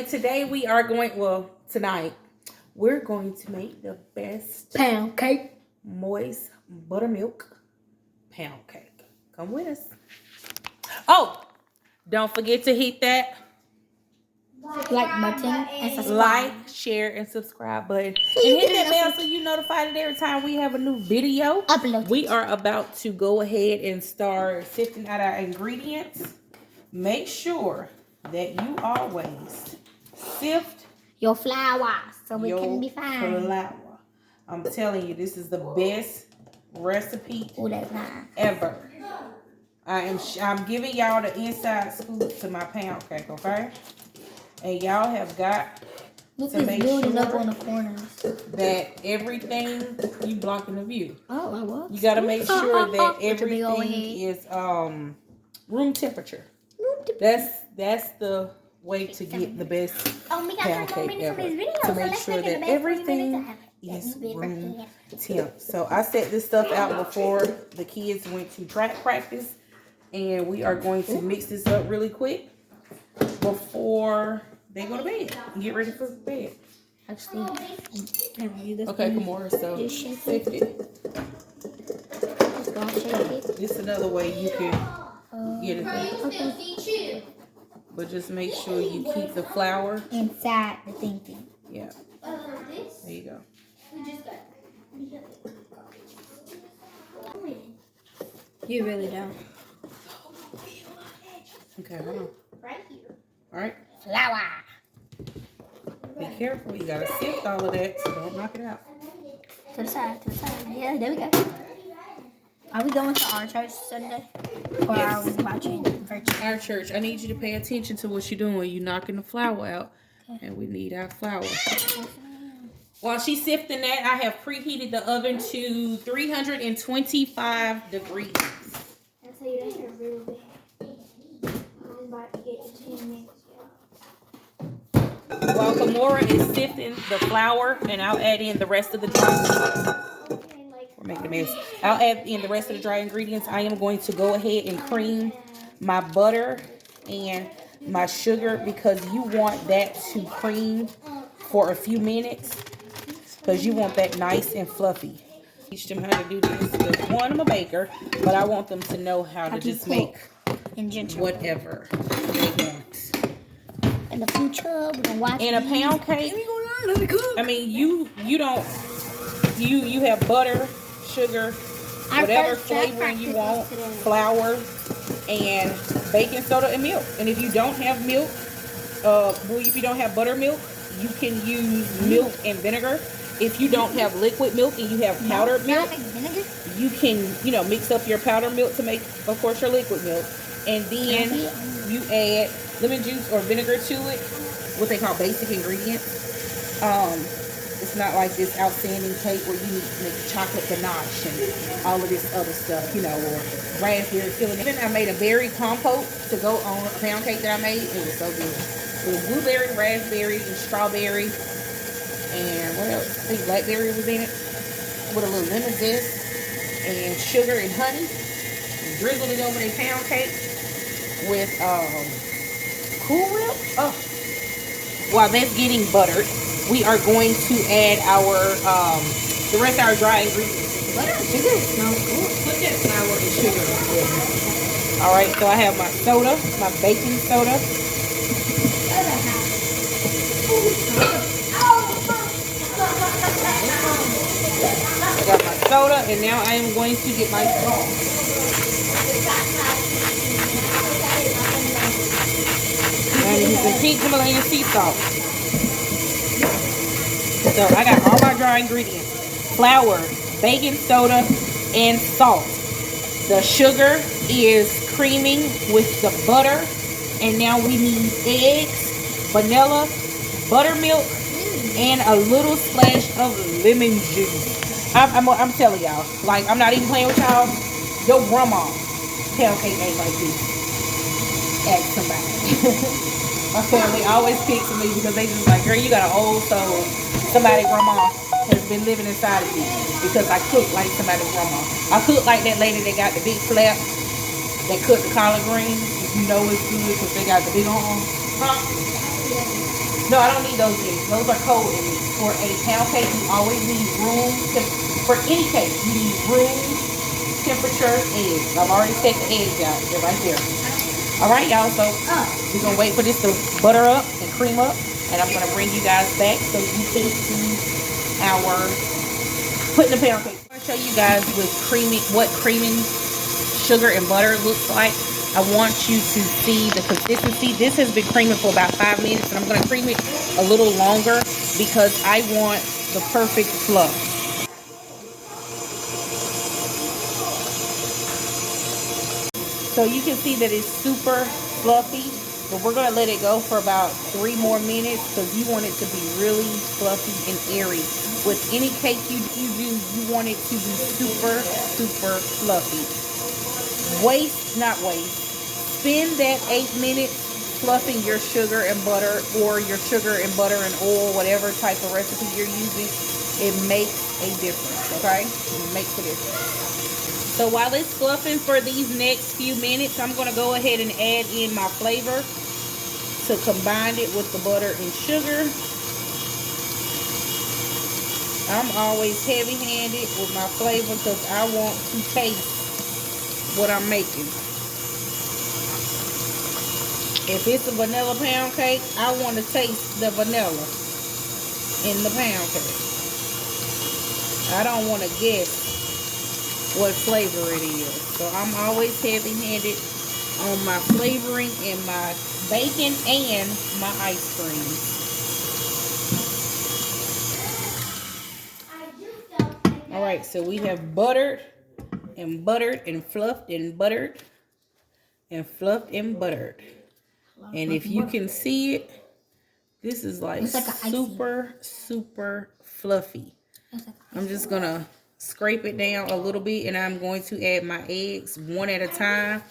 and today we are going, well, tonight, we're going to make the best pound cake, moist buttermilk pound cake. Come with us. Oh, don't forget to hit that like button and subscribe. Like, share, and subscribe button. And hit that bell so you notified every time we have a new video. Upload. We are about to go ahead and start sifting out our ingredients. Make sure that you always sift your flour so it can be fine. Flour. I'm telling you, this is the best recipe ever. I'm giving y'all the inside scoop to my pound cake, okay? And y'all have got to make sure up on the corners that everything you blocking the view. Oh, I was. You gotta make sure that everything is room temperature. That's the way to get the best pound cake ever. To make sure that everything is room temp. So I set this stuff out before the kids went to track practice, and we are going to mix this up really quick before they go to bed and get ready for bed. Actually, okay, Kamora, so sift it. This is another way you can get it there. Okay. But just make sure you keep the flour inside the thinking. Yeah. There you go. You really don't. Okay, hold on. Right here. All right. Flour. Be careful. You gotta sift all of that, so don't knock it out. To the side, to the side. Yeah, there we go. Are we going to our church Sunday? Or yes. Are we watching virtual? Our church. I need you to pay attention to what you're doing. You're knocking the flour out. Okay. And we need our flour. While she's sifting that, I have preheated the oven to 325 degrees. I'll tell you that's a real big. I'm about to get to 10 minutes. While Kamora is sifting the flour, and I'll add in the rest of the dry ingredients. We're making a mess. I'll add in the rest of the dry ingredients. I am going to go ahead and cream my butter and my sugar because you want that to cream for a few minutes because you want that nice and fluffy. Teach them how to do this because one, I'm a baker, but I want them to know how to just make whatever they want. In the future, we're gonna watch. In a pound cake, I mean, you have butter, sugar, whatever flavoring you want, flour, and baking soda and milk. And if you don't have milk, if you don't have buttermilk, you can use milk and vinegar. If you don't have liquid milk and you have powdered milk, you can, mix up your powdered milk to make, of course, your liquid milk. And then you add lemon juice or vinegar to it, what they call basic ingredients. It's not like this outstanding cake where you need to make chocolate ganache and all of this other stuff, or raspberry filling. Then I made a berry compote to go on a pound cake that I made. It was so good. It was blueberry, raspberry, and strawberry. And what else? I think blackberry was in it. With a little lemon zest and sugar and honey. And drizzled it over a pound cake with Cool Whip. Oh. While that's getting buttered, we are going to add our the rest of our dry ingredients. Butter and sugar smells good. Put that flour and sugar in there. All right, so I have my soda, my baking soda. I got my soda, and now I am going to get my salt. And use some pink Himalayan sea salt. So I got all my dry ingredients: flour, baking soda, and salt. The sugar is creaming with the butter, and now we need eggs, vanilla, buttermilk, and a little splash of lemon juice. I'm telling y'all, like, I'm not even playing with y'all. Your grandma pound cake ain't like this. Ask somebody. My family always picks me because they just like, girl, you got an old soul. Somebody's grandma has been living inside of you because I cook like somebody's grandma. I cook like that lady that got the big flap that cooked the collard greens. You know it's good because they got the big arm. Huh? No, I don't need those eggs. Those are cold eggs. For a pound cake, you always need for any cake, you need room temperature eggs. I've already set the eggs out. They're right there. All right, y'all. So we're gonna wait for this to butter up and cream up, and I'm gonna bring you guys back so you can see our putting the pound cake. I'm gonna show you guys what creaming sugar and butter looks like. I want you to see the consistency. This has been creaming for about 5 minutes, and I'm going to cream it a little longer because I want the perfect fluff. So you can see that it's super fluffy, but we're going to let it go for about 3 more minutes because you want it to be really fluffy and airy. With any cake you do, you want it to be super, super fluffy. Spend that 8 minutes fluffing your sugar and butter, or your sugar and butter and oil, whatever type of recipe you're using. It makes a difference, okay? It makes a difference. So while it's fluffing for these next few minutes, I'm going to go ahead and add in my flavor to combine it with the butter and sugar. I'm always heavy-handed with my flavor because I want to taste what I'm making. If it's a vanilla pound cake, I want to taste the vanilla in the pound cake. I don't want to guess what flavor it is. So I'm always heavy-handed on my flavoring and my bacon and my ice cream. Alright, so we have buttered and buttered and fluffed and buttered and fluffed and buttered. And if you can see it, this is like super, super fluffy. I'm just going to scrape it down a little bit, and I'm going to add my eggs one at a time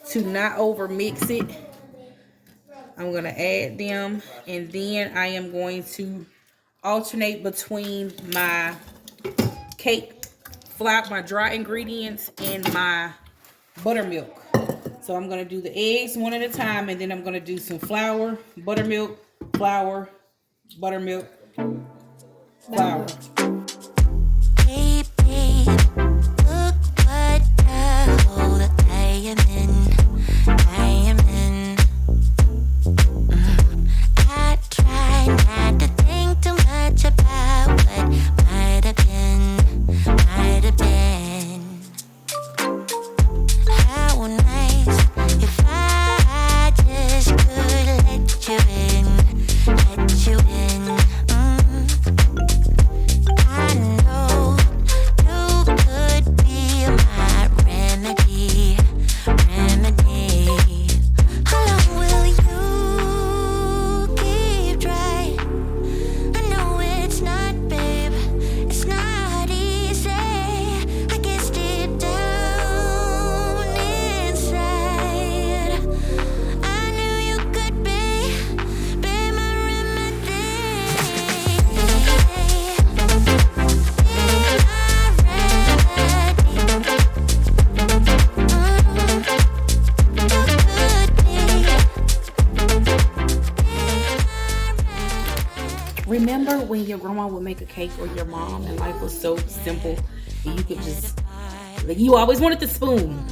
to not over mix it. I'm going to add them, and then I am going to alternate between my cake flour, my dry ingredients, and my buttermilk. So I'm going to do the eggs one at a time, and then I'm going to do some flour, buttermilk, flour, buttermilk, flour. Baby, look what hole I am in. I try not to think too much about what might have been. How nice if I just could let you in. I know you could be my remedy. How long will you keep trying? I know it's not, babe, it's not easy. I guess deep down inside, I knew you could be my remedy. Remember when your grandma would make a cake, or your mom, and life was so simple and you could just, like, you always wanted the spoon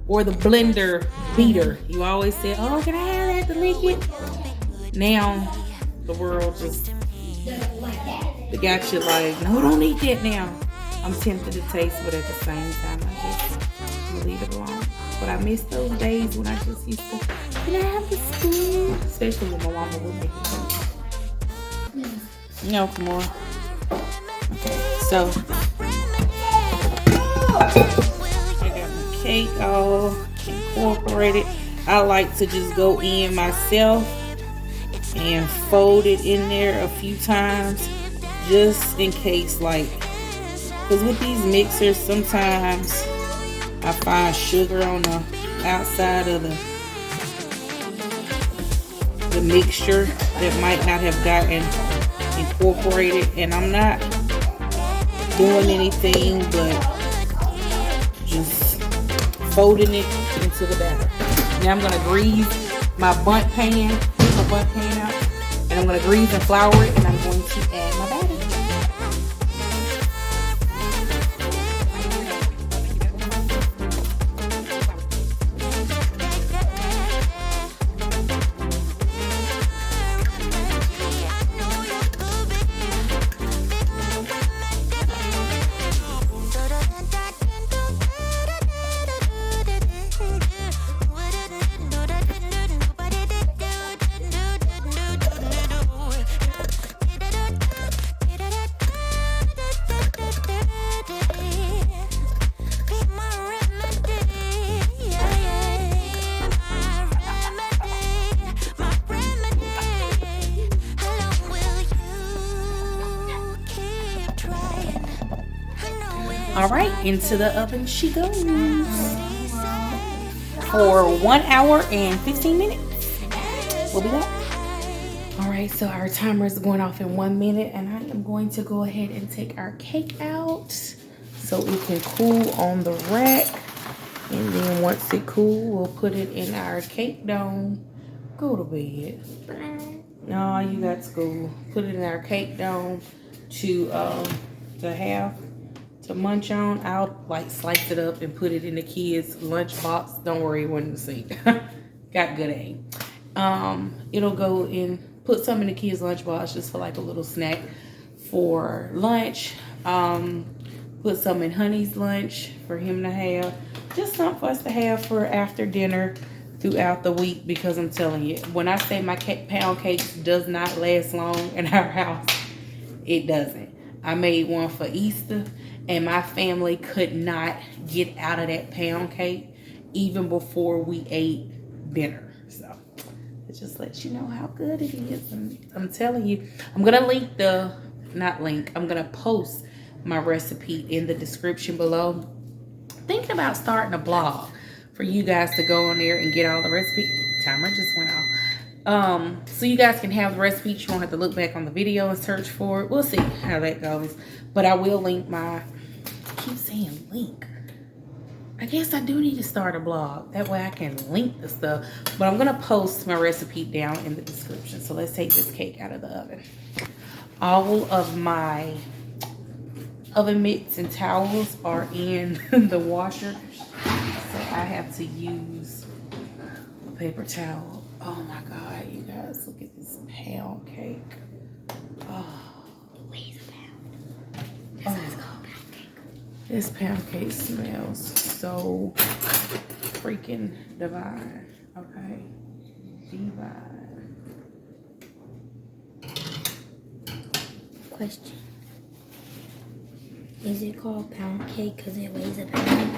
or the blender beater. You always said, oh, can I have that, the liquid? Now the world just got you like, no, don't eat that now. I'm tempted to taste, but at the same time I just leave it alone. But I miss those days when I just used to, can I have the spoon? Especially when my mama would make it. No, come on. Okay, so I got my cake all incorporated. I like to just go in myself and fold it in there a few times, just in case, like, because with these mixers sometimes I find sugar on the outside of the mixture that might not have gotten incorporated, and I'm not doing anything but just folding it into the batter. Now I'm going to grease my bundt pan, get my bundt pan out, and And I'm going to grease and flour it, and I'm going to add my batter. All right, into the oven she goes for 1 hour and 15 minutes. We'll be back. All right, so our timer is going off in 1 minute, and I am going to go ahead and take our cake out so it can cool on the rack. And then once it cool, we'll put it in our cake dome. Go to bed. No, you got school. Put it in our cake dome to have to munch on. I'll like slice it up and put it in the kids' lunch box. Don't worry, it wasn't the sink. Got good aim. It'll go in, put some in the kids' lunch box just for like a little snack for lunch. Put some in Honey's lunch for him to have. Just something for us to have for after dinner throughout the week, because I'm telling you, when I say my pound cakes does not last long in our house, it doesn't. I made one for Easter, and my family could not get out of that pound cake even before we ate dinner. So it just lets you know how good it is. And I'm telling you, I'm gonna link I'm gonna post my recipe in the description below. Thinking about starting a blog for you guys to go on there and get all the recipes. Timer just went off. So you guys can have the recipes. You won't have to look back on the video and search for it. We'll see how that goes. But I will link I keep saying link. I guess I do need to start a blog. That way I can link the stuff. But I'm going to post my recipe down in the description. So let's take this cake out of the oven. All of my oven mitts and towels are in the washer. So I have to use a paper towel. Oh my God, you guys, look at this pound cake. Oh, weighs a pound. That's what it's called, pound cake. This pound cake smells so freaking divine. Okay, divine. Question. Is it called pound cake because it weighs a pound?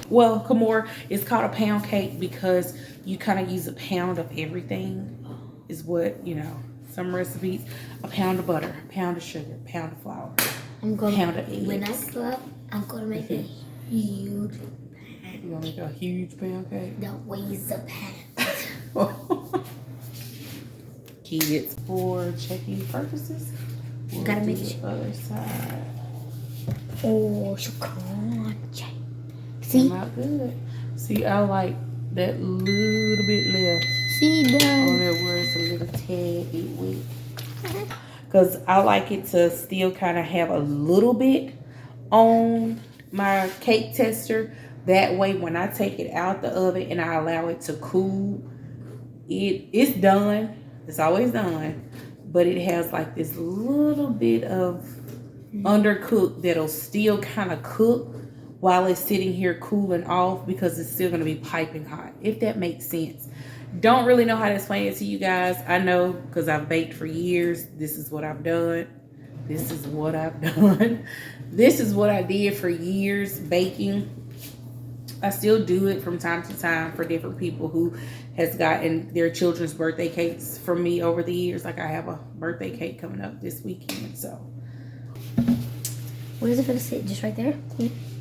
Well, Kamora, it's called a pound cake because you kind of use a pound of everything, is what, you know, some recipes. A pound of butter, a pound of sugar, a pound of flour, pound of eggs. When I grow up, I'm going to make a huge pound. You're going to make a huge pound cake? That weighs a pound. Kids for checking purposes. We'll gotta make the other side. Oh, so crunchy. See? Came out good. See, I like that little bit left. See, on there where it's a little tad bit weak. Because I like it to still kind of have a little bit on my cake tester. That way, when I take it out the oven and I allow it to cool, it's done. It's always done. But it has like this little bit of undercooked that'll still kind of cook while it's sitting here cooling off, because it's still going to be piping hot, if that makes sense. Don't really know how to explain it to you guys. I know because I've baked for years. This is what I've done. This is what I've done. This is what I did for years baking. I still do it from time to time for different people who has gotten their children's birthday cakes from me over the years. Like I have a birthday cake coming up this weekend, so. Where is it gonna sit? Just right there?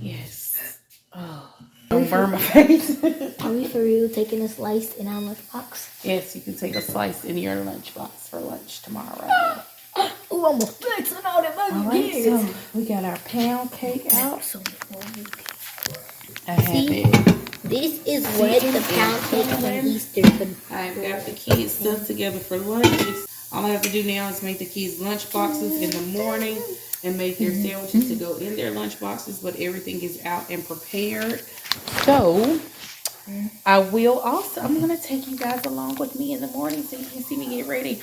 Yes. Oh, don't burn my face. Are we for real taking a slice in our lunchbox? Yes, you can take a slice in your lunchbox for lunch tomorrow. Oh, I'm flexing all that money. All right, so we got our pound cake out. I have it. This is what the pound cake on Easter. I've got the kids stuff together for lunch. All I have to do now is make the kids lunch boxes in the morning and make their sandwiches to go in their lunch boxes, but everything is out and prepared. So I will also, I'm gonna take you guys along with me in the morning so you can see me get ready.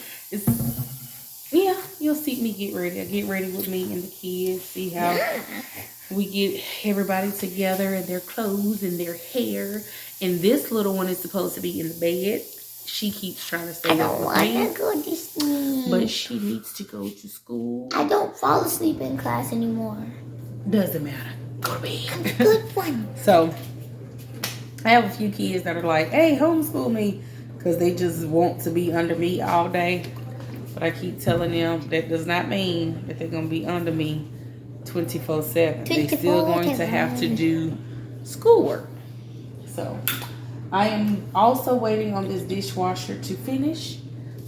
Yeah, you'll see me get ready. I get ready with me and the kids, see how we get everybody together and their clothes and their hair. And this little one is supposed to be in the bed. She keeps trying to stay up with me. I don't want to go to sleep. But she needs to go to school. I don't fall asleep in class anymore. Doesn't matter. Go to bed. I'm a good one. So, I have a few kids that are like, hey, homeschool me. Because they just want to be under me all day. But I keep telling them that does not mean that they're going to be under me 24/7. They're still going to have to do schoolwork. So, I am also waiting on this dishwasher to finish.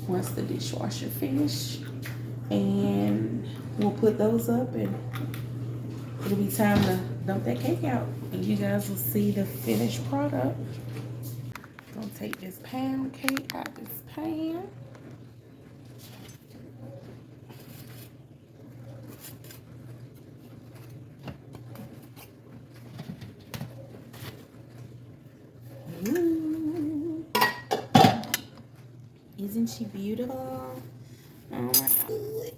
Once the dishwasher finishes, and we'll put those up, and it'll be time to dump that cake out, and you guys will see the finished product. I'm gonna take this pound cake out this pan. Isn't she beautiful? Oh my God.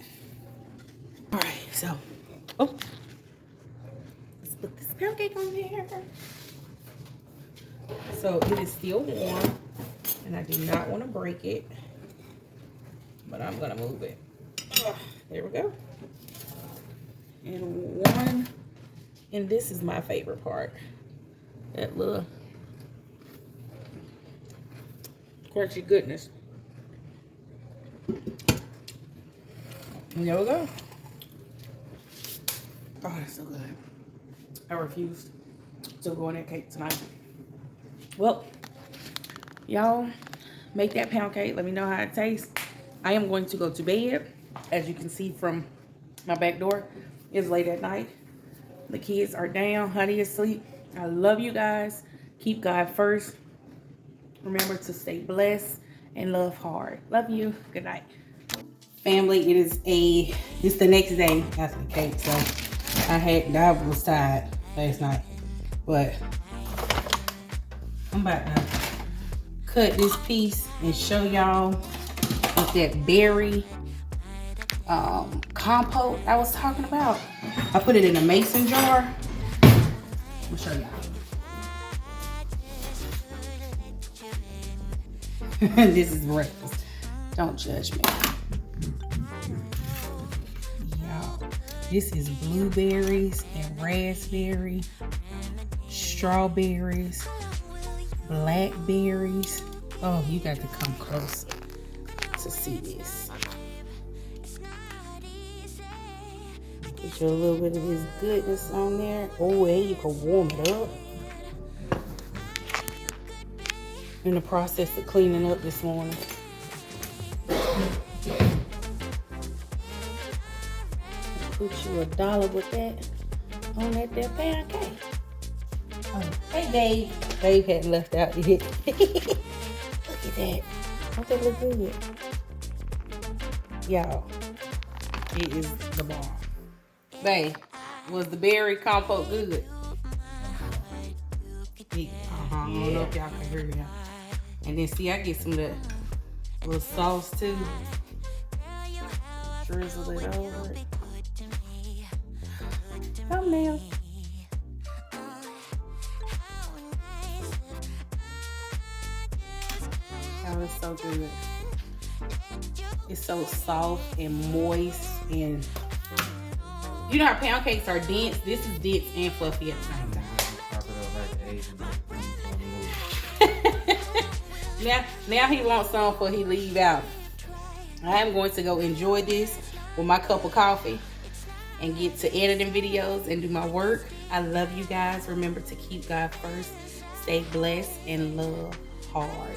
All right, so, let's put this pound cake on there. So it is still warm, and I do not want to break it, but I'm gonna move it. There we go. And this is my favorite part. That little crunchy goodness. And there we go. Oh, that's so good. I refused to go on that cake tonight. Well, y'all make that pound cake. Let me know how it tastes. I am going to go to bed. As you can see from my back door, it's late at night. The kids are down. Honey is asleep. I love you guys. Keep God first. Remember to stay blessed and love hard. Love you. Good night. Family, it's the next day after the cake, so I was tired last night, but I'm about to cut this piece and show y'all with that berry compote I was talking about. I put it in a mason jar. I'm gonna show y'all. This is breakfast. Don't judge me. This is blueberries and raspberry, strawberries, blackberries. Oh, you got to come close to see this. Get you a little bit of this goodness on there. Oh, and you can warm it up. In the process of cleaning up this morning. Put you $1 with that on that there pound cake. Oh, hey Dave. Dave hadn't left out yet. Look at that. Don't that look good? Y'all, it is the bomb. Babe, was the berry compote good? Yeah. I don't know if y'all can hear me. And then see, I get some of that little sauce too. Drizzle it over it. Thumbnail. Oh, it's so good. It's so soft and moist, and you know how pound cakes are dense. This is dense and fluffy at the same time. Now he wants some before he leave out. I am going to go enjoy this with my cup of coffee and get to editing videos and do my work. I love you guys. Remember to keep God first. Stay blessed and love hard.